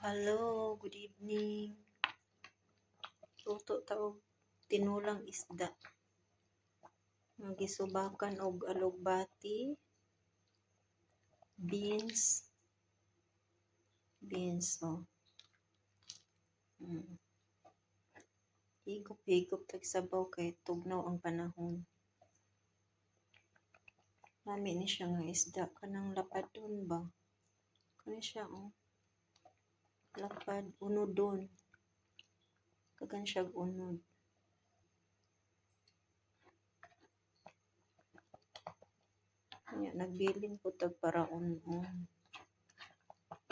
Hello, good evening. Luto taog tinulang isda. Gisubakan og alugbati, beans, oh. Higop-higop tag sabaw kay tugnaw ang panahon. Nami ni siya nga isda kanang lapadon ba? Kani siya oh. Lapad unodon. Kagan siya unod. Nya nagbilin ko tag paraon-on.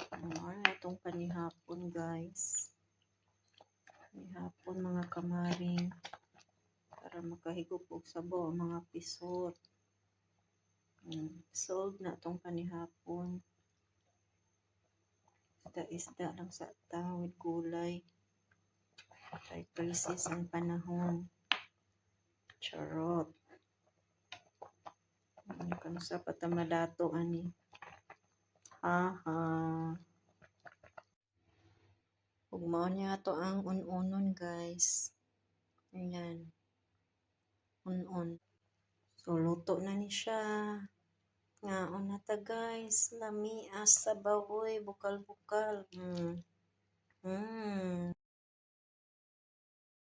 Ano itong panihapon guys. Panihapon mga kamaring para makahigop og sabaw ang mga pisot. Solve na itong panihapon. Isda lang sa tawid gulay. Kay crisis ang panahon. Charot. Kung sa patamadato ani. Haha. Ug mao niya to ang unonon guys. Ayan. Unon. So luto na ni siya. Ngaon na ta guys. Lami as sa baboy bukal-bukal.